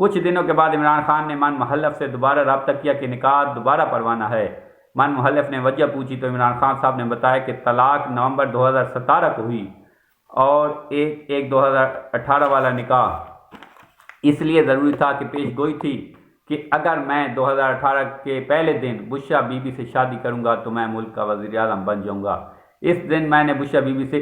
کچھ دنوں کے بعد عمران خان نے من محلف سے دوبارہ رابطہ کیا کہ نکاح دوبارہ پروانا ہے۔ من محلف نے وجہ پوچھی تو عمران خان صاحب نے بتایا کہ طلاق نومبر 2017 کو ہوئی اور 1/1/2018 والا نکاح اس لیے ضروری تھا کہ پیش گوئی تھی کہ اگر میں 2018 کے پہلے دن بشرا بی بی سے شادی کروں گا تو میں ملک کا وزیر اعظم بن جاؤں گا۔ اس دن میں نے بشرا بی بی سے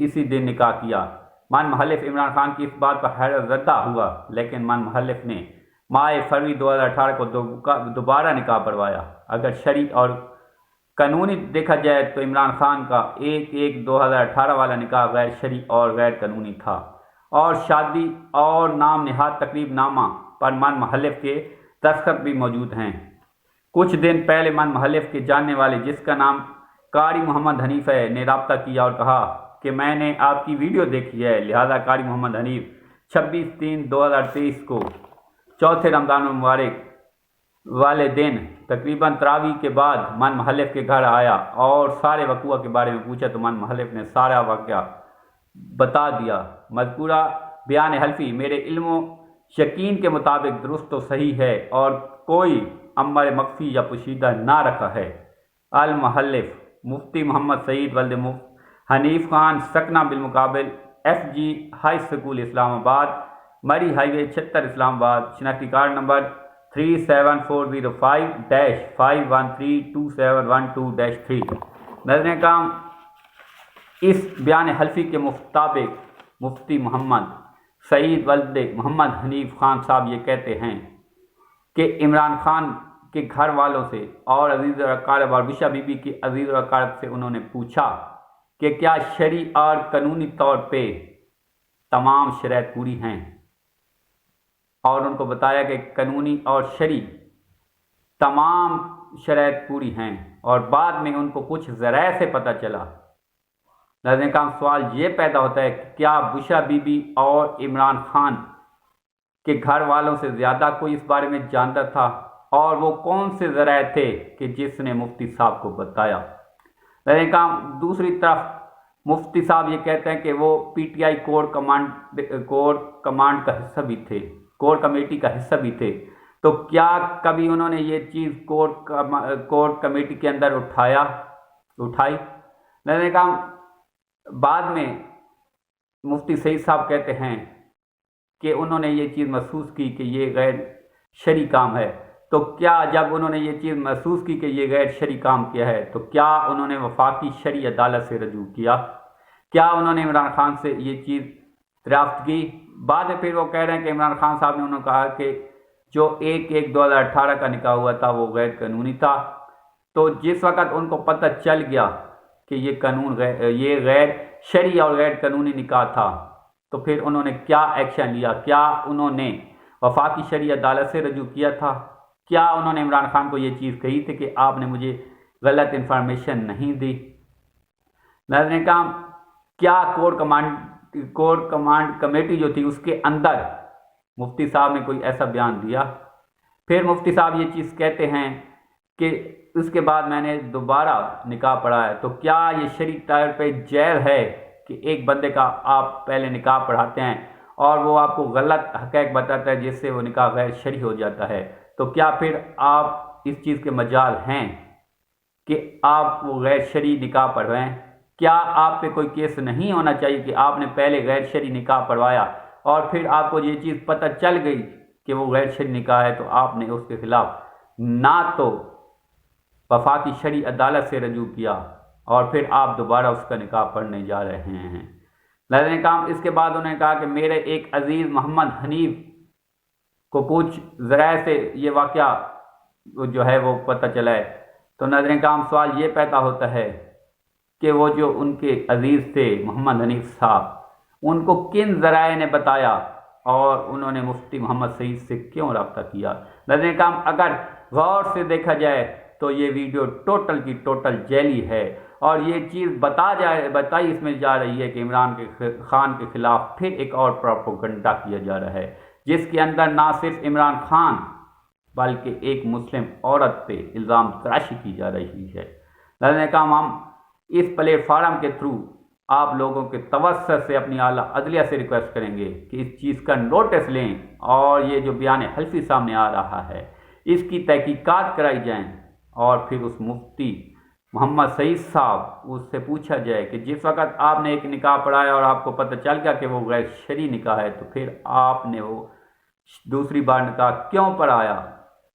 اسی دن نکاح کیا۔ من محلف عمران خان کی اس بات پر حیرت زدہ ہوا، لیکن من محلف نے ماہ فروری 2018 کو دوبارہ نکاح پڑھوایا۔ اگر شرعی اور قانونی دیکھا جائے تو عمران خان کا 1/1/2018 والا نکاح غیر شرعی اور غیر قانونی تھا، اور شادی اور نام نہاد تقریب نامہ پر من محلف کے دستخط بھی موجود ہیں۔ کچھ دن پہلے من محلف کے جاننے والے جس کا نام قاری محمد حنیف ہے نے رابطہ کیا اور کہا کہ میں نے آپ کی ویڈیو دیکھی ہے، لہذا قاری محمد حنیف 26/3/2023 کو چوتھے رمضان المبارک والے دن تقریباً تراویح کے بعد من محلف کے گھر آیا اور سارے وقوع کے بارے میں پوچھا تو من محلف نے سارا واقعہ بتا دیا۔ مذکورہ بیان حلفی میرے علم و یقین کے مطابق درست و صحیح ہے اور کوئی امر مخفی یا پوشیدہ نہ رکھا ہے۔ المحلف مفتی محمد سعید ولد حنیف خان، سکنہ بالمقابل FG ہائی اسکول اسلام آباد، مری ہائی وے 76 اسلام آباد، شناختی کارڈ نمبر 37405-5132712-3۔ نظر کام اس بیان حلفی کے مطابق مفتی محمد سعید ولد محمد حنیف خان صاحب یہ کہتے ہیں کہ عمران خان کے گھر والوں سے اور عزیز و اقارب اور بشرا بی بی کی عزیز و اقارب سے انہوں نے پوچھا کہ کیا شرعی اور قانونی طور پہ تمام شرائط پوری ہیں، اور ان کو بتایا کہ قانونی اور شرعی تمام شرائط پوری ہیں، اور بعد میں ان کو کچھ ذرائع سے پتہ چلا۔ ناظرین کا سوال یہ پیدا ہوتا ہے کہ کیا بشرا بی بی اور عمران خان کے گھر والوں سے زیادہ کوئی اس بارے میں جانتا تھا، اور وہ کون سے ذرائع تھے کہ جس نے مفتی صاحب کو بتایا؟ ناظرین کا دوسری طرف مفتی صاحب یہ کہتے ہیں کہ وہ PTI کور کمانڈ کا حصہ بھی تھے، کور کمیٹی کا حصہ بھی تھے، تو کیا کبھی انہوں نے یہ چیز کور کمیٹی کے اندر اٹھائی؟ ناظرین کرام، بعد میں مفتی سعید صاحب کہتے ہیں کہ انہوں نے یہ چیز محسوس کی کہ یہ غیر شرعی کام ہے، تو کیا جب انہوں نے یہ چیز محسوس کی کہ یہ غیر شرعی کام کیا ہے تو کیا انہوں نے وفاقی شرعی عدالت سے رجوع کیا؟ کیا انہوں نے عمران خان سے یہ چیز دریافت کی؟ بعد میں پھر وہ کہہ رہے ہیں کہ عمران خان صاحب نے انہوں نے کہا کہ جو 1/1/2018 کا نکاح ہوا تھا وہ غیر قانونی تھا، تو جس وقت ان کو پتہ چل گیا کہ یہ غیر شرعی اور غیر قانونی نکاح تھا تو پھر انہوں نے کیا ایکشن لیا؟ کیا انہوں نے وفاقی شرعی عدالت سے رجوع کیا تھا؟ کیا انہوں نے عمران خان کو یہ چیز کہی تھی کہ آپ نے مجھے غلط انفارمیشن نہیں دی؟ ناظرین کرام، کیا کور کمانڈ کمیٹی جو تھی اس کے اندر مفتی صاحب نے کوئی ایسا بیان دیا؟ پھر مفتی صاحب یہ چیز کہتے ہیں کہ اس کے بعد میں نے دوبارہ نکاح پڑھا ہے، تو کیا یہ شرعی طور پہ جائز ہے کہ ایک بندے کا آپ پہلے نکاح پڑھاتے ہیں اور وہ آپ کو غلط حقائق بتاتا ہے جس سے وہ نکاح غیر شرعی ہو جاتا ہے، تو کیا پھر آپ اس چیز کے مجال ہیں کہ آپ وہ غیر شرعی نکاح پڑھوائیں؟ کیا آپ پہ کوئی کیس نہیں ہونا چاہیے کہ آپ نے پہلے غیر شرعی نکاح پڑھوایا اور پھر آپ کو یہ چیز پتہ چل گئی کہ وہ غیر شرعی نکاح ہے تو آپ نے اس کے خلاف نہ تو وفاقی شرعی عدالت سے رجوع کیا اور پھر آپ دوبارہ اس کا نکاح پڑھنے جا رہے ہیں؟ ناظرین کرام، اس کے بعد انہوں نے کہا کہ میرے ایک عزیز محمد حنیف کو کچھ ذرائع سے یہ واقعہ جو ہے وہ پتہ چلا ہے۔ تو ناظرین کرام، سوال یہ پیدا ہوتا ہے کہ وہ جو ان کے عزیز تھے محمد حنیف صاحب، ان کو کن ذرائع نے بتایا اور انہوں نے مفتی محمد سعید سے کیوں رابطہ کیا؟ ناظرین کرام، اگر غور سے دیکھا جائے تو یہ ویڈیو ٹوٹل کی ٹوٹل جعلی ہے، اور یہ چیز بتائی اس میں جا رہی ہے کہ عمران خان کے خلاف پھر ایک اور پروپیگنڈا کیا جا رہا ہے، جس کے اندر نہ صرف عمران خان بلکہ ایک مسلم عورت پہ الزام تراشی کی جا رہی ہے۔ ناظرین کرام، ہم اس پلیٹ فارم کے تھرو آپ لوگوں کے توسط سے اپنی اعلیٰ عدلیہ سے ریکویسٹ کریں گے کہ اس چیز کا نوٹس لیں اور یہ جو بیان حلفی سامنے آ رہا ہے اس کی تحقیقات کرائی جائیں، اور پھر اس مفتی محمد سعید صاحب اس سے پوچھا جائے کہ جس وقت آپ نے ایک نکاح پڑھایا اور آپ کو پتہ چل گیا کہ وہ غیر شرعی نکاح ہے تو پھر آپ نے وہ دوسری بار نکاح کیوں پڑھایا؟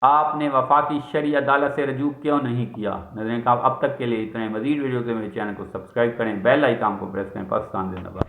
آپ نے وفاقی شرعی عدالت سے رجوع کیوں نہیں کیا؟ ناظرین اب تک کے لیے اتنے، مزید ویڈیو کے میرے چینل کو سبسکرائب کریں، بیل آئیکن کو پریس کریں۔ پاکستان زندہ باد۔